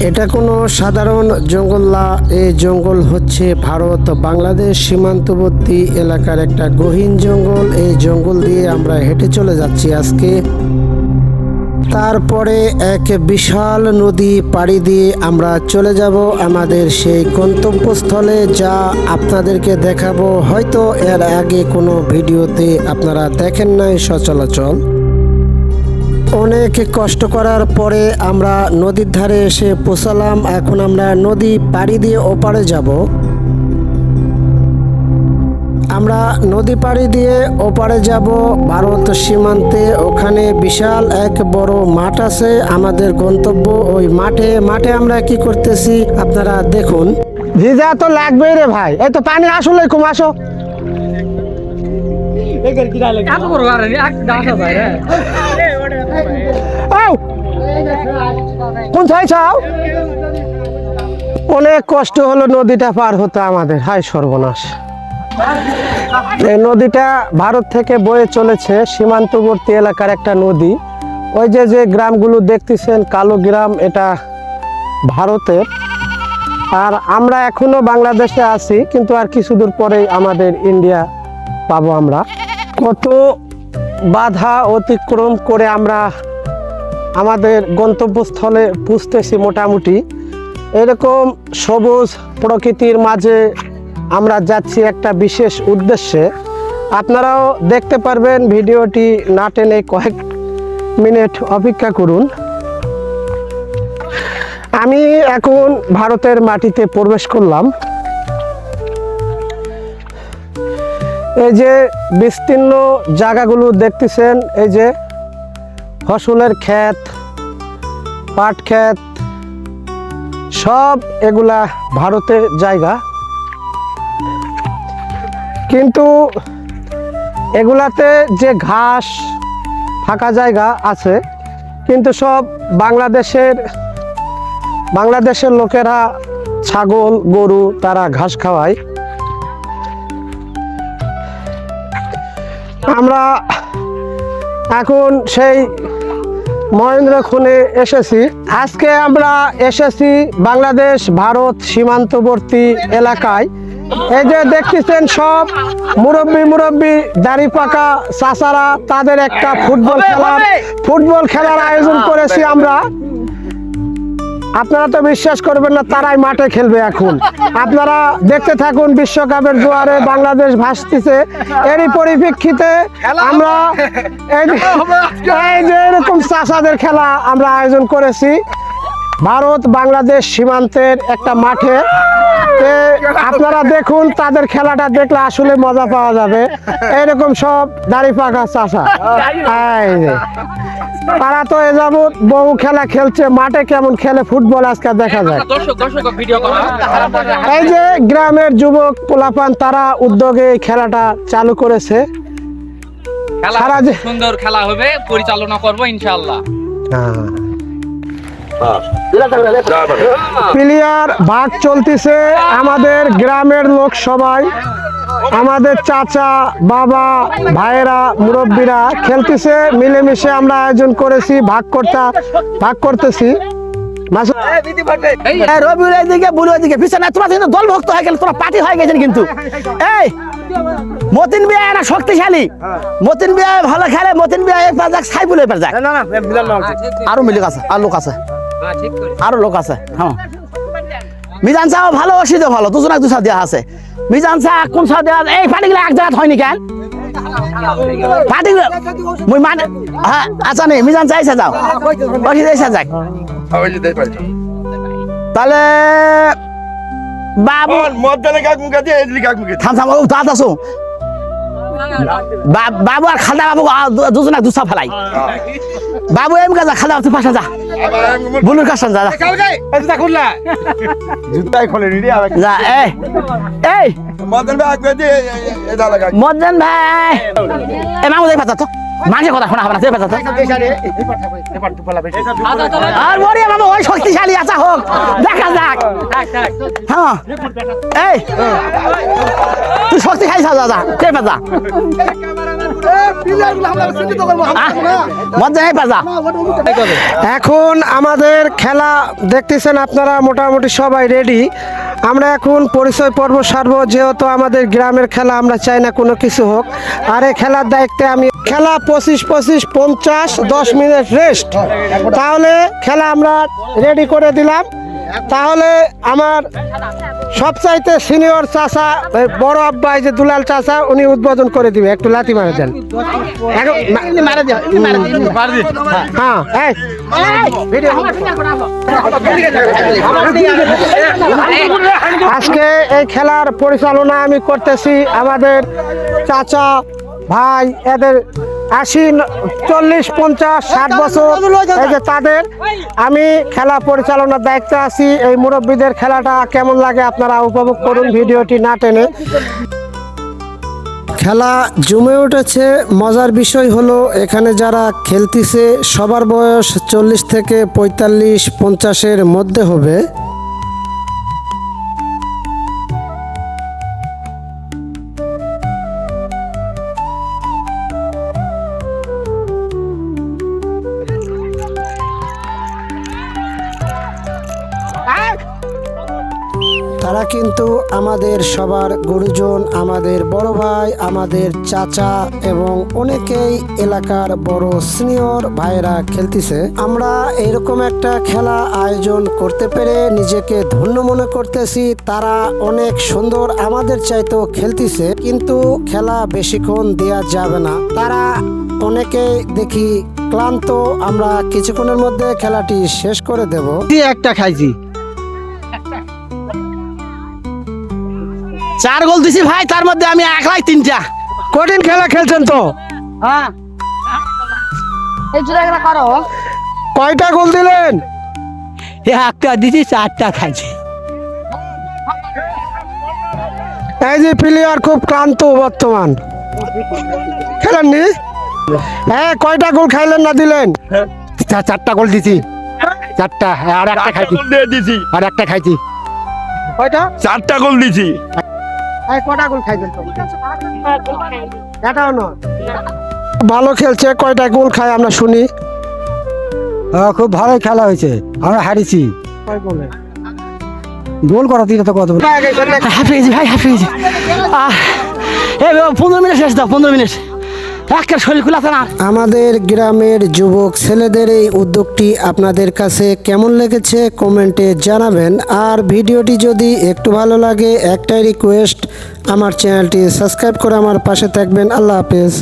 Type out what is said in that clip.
এটা কোনো সাধারণ জঙ্গল না, এই জঙ্গল হচ্ছে ভারত বাংলাদেশ সীমান্তবর্তী এলাকার একটা গহীন জঙ্গল। এই জঙ্গল দিয়ে আমরা হেঁটে চলে যাচ্ছি আজকে। তারপরে এক বিশাল নদী পাড়ি দিয়ে আমরা চলে যাব আমাদের সেই গন্তব্যস্থলে, যা আপনাদেরকে দেখাবো। হয়তো এর আগে কোনো ভিডিওতে আপনারা দেখেন নাই সচরাচর। অনেক কষ্ট করার পরে আমরা নদীর ধারে এসে পৌঁছালাম। এখন আমরা নদী পাড়ি দিয়ে ওপারে যাব। আমরা নদী পাড়ি দিয়ে ওপারে যাব ভারত সীমান্তে। ওখানে বিশাল এক বড় মাঠ আছে, আমাদের গন্তব্য ওই মাঠে আমরা কি করতেছি আপনারা দেখুন। ভিজা তো লাগবেই রে ভাই, এই তো পানি আসলে কম আসো। অনেক কষ্ট হলো নদীটা পার হতে আমাদের। হায় সর্বনাশ! এই নদীটা ভারত থেকে বয়ে চলেছে, সীমান্তবর্তী এলাকার একটা নদী। ওই যে গ্রামগুলো দেখতেছেন, কালো গ্রাম, এটা ভারতের। আর আমরা এখনো বাংলাদেশে আছি, কিন্তু আর কিছু দূর পরেই আমাদের ইন্ডিয়া পাবো আমরা। কত বাধা অতিক্রম করে আমরা আমাদের গন্তব্যস্থলে পৌঁছতেছি। মোটামুটি এরকম সবুজ প্রকৃতির মাঝে আমরা যাচ্ছি একটা বিশেষ উদ্দেশ্যে। আপনারাও দেখতে পারবেন, ভিডিওটি না টেনে কয়েক মিনিট অপেক্ষা করুন। আমি এখন ভারতের মাটিতে প্রবেশ করলাম। এই যে বিস্তীর্ণ জায়গাগুলো দেখতেছেন, এই যে ফসলের ক্ষেত, পাট ক্ষেত, সব এগুলা ভারতের জায়গা। কিন্তু এগুলাতে যে ঘাস ফাঁকা জায়গা আছে, কিন্তু সব বাংলাদেশের লোকেরা ছাগল গরু তারা ঘাস খাওয়ায়। আমরা এখন সেই মহেন্দ্রক্ষণে এসেছি। আজকে আমরা এসেছি বাংলাদেশ ভারত সীমান্তবর্তী এলাকায়। এই যে দেখতেছেন সব মুরব্বী দাড়ি পাকা চাচারা, তাদের একটা ফুটবল খেলার আয়োজন করেছি আমরা। আপনারা তো বিশ্বাস করবেন না, তারাই মাঠে খেলবে এখন। আপনারা দেখতে থাকুন, বিশ্বকাপের জোয়ারে বাংলাদেশ ভাসতেছে। এরই পরিপ্রেক্ষিতে আমরা এই যে এরকম চাচাদের খেলা আমরা আয়োজন করেছি ভারত বাংলাদেশ সীমান্তের একটা মাঠে। আপনারা দেখুন, তাদের খেলাটা দেখলে আসলে মজা পাওয়া যাবে। এরকম সব দাড়ি পাকা চাচা, তারা তো এ যাবৎ বহু খেলা খেলছে। মাঠে কেমন খেলে ফুটবল আজকে দেখা যায়। এই যে গ্রামের যুবক পোলাপান, তারা উদ্যোগে এই খেলাটা চালু করেছে। সুন্দর খেলা হবে, পরিচালনা করবো ইনশাআল্লাহ। প্লেয়ার ভাগ চলতেছে। আমাদের গ্রামের লোক সবাই, আমাদের চাচা বাবা ভাইয়েরা মুরব্বীরা খেলতেছে। মিলেমিশে আমরা আয়োজন করেছি, ভাগ করতেছি। দল ভক্ত হয়ে গেল, তোরা পার্টি হয়ে গেছেন। কিন্তু এই মতিন বিয়া এরা শক্তিশালী, মতিন বিয়া ভালো খেলে। মতিন বিয়া সাইফুল আরো মিলে আছে, আর লোক আছে, আরো লোক আছে। হ্যাঁ, মিজান সাহ ভালো, অসিত ভালো, দুজনে দুসা দেওয়া আছে। মিজান সাহ কোন সাহ দেওয়া? এই পার্টিগুলো এক জায়গায় হয়নি কেন? পার্টিগুলো মুই মানে হ্যাঁ, আচ্ছা নেই, মিজান চাইছে যাও, অসিত এসে যাক। তাহলে বাবু দাঁত আছো, বাবু আর খালদা বাবু দুজনে দুসা ফেলাই। বাবু এম কাজা, খালদা তুই পাশে যা, বুলুর কাছে যা। যা এই মদন ভাই, এ মামু দেখ পাতা তো মানুষের কথা শোনা হবে না। আর বড়িয়া বাবু ওই শক্তিশালী আচ্ছা হোক, দেখা যাক। হ্যাঁ, এই তুই শক্তিশালী যা, কে পাতা মজা নাই বাজা এখন আমাদের খেলা দেখতেছেন আপনারা, মোটামুটি সবাই রেডি। আমরা এখন পরিচয় পর্ব সারবো, যেহেতু আমাদের গ্রামের খেলা, আমরা চাই না কোনো কিছু হোক। আর এই খেলার দায়িত্বে আমি, খেলা 25-25 50 10 মিনিট রেস্ট, তাহলে খেলা আমরা রেডি করে দিলাম। তাহলে আমার সবচাইতে সিনিয়র চাচা, বড় আব্বা, এই যে দুলাল চাচা, উনি উদ্বোধন করে দিবে। একটু লাথি মারা দেন। হ্যাঁ, এই, আজকে এই খেলার পরিচালনা আমি করতেছি আমাদের চাচা ভাই, এদের 80 40 50 60 বছর, এই যে তাদের আমি খেলা পরিচালনার দায়িত্বে আছি। এই মুরব্বীদের খেলাটা কেমন লাগে আপনারা উপভোগ করুন, ভিডিওটি না টেনে। খেলা জমে উঠেছে। মজার বিষয় হলো এখানে যারা খেলতেছে সবার বয়স 40 থেকে 45 50-এর মধ্যে হবে। তারা কিন্তু আমাদের সবার গুরুজন, আমাদের বড় ভাই, আমাদের চাচা এবং অনেকেই এলাকার বড় সিনিয়র ভাইরা খেলতেছে। আমরা এরকম একটা খেলা আয়োজন করতে পেরে নিজেকে ধন্য মনে করতেছি। তারা অনেক সুন্দর আমাদের চাইতেও খেলতেছে, কিন্তু খেলা বেশিক্ষণ দেয়া যাবে না। তারা অনেকেই দেখি ক্লান্ত। আমরা কিছুক্ষণের মধ্যে খেলাটি শেষ করে দেব। একটা খাইছি 4 গোল দিছি ভাই, তার মধ্যে আমি একলাই 3টা। কঠিন খেলা খেলছেন তো। হ্যাঁ কয়টা গোল দিলেন? একটা দিছি, 4টা খাইছি। এই যে প্লেয়ার খুব ক্লান্ত বর্তমান, খেলেননি। হ্যাঁ, কয়টা গোল খাইলেন না দিলেন? 4টা গোল দিছি, 4টা। আর একটা খাইছি, আর একটা খাইছি। কয়টা? 4টা গোল দিছি। এই কয়টা গোল খাইছেন তো? এটাও না। ভালো খেলছে, কয়টা গোল খায় আমরা শুনি। খুব ভালো খেলা হয়েছে, আমরা হারিয়েছি। কয় গোলে? গোল করা দিলে তো কত হাফিয়েছি ভাই, হাফিয়েছি। 15 মিনিট শেষ দাও, 15 মিনিট। একটা শরীর খোলাছে না। আমাদের গ্রামের যুবক ছেলেদের এই উদ্যোগটি আপনাদের কাছে কেমন লেগেছে কমেন্টে জানাবেন। আর ভিডিওটি যদি একটু ভালো লাগে, একটাই রিকোয়েস্ট, আমার চ্যানেলটি সাবস্ক্রাইব করে আমার পাশে থাকবেন। আল্লাহ হাফেজ।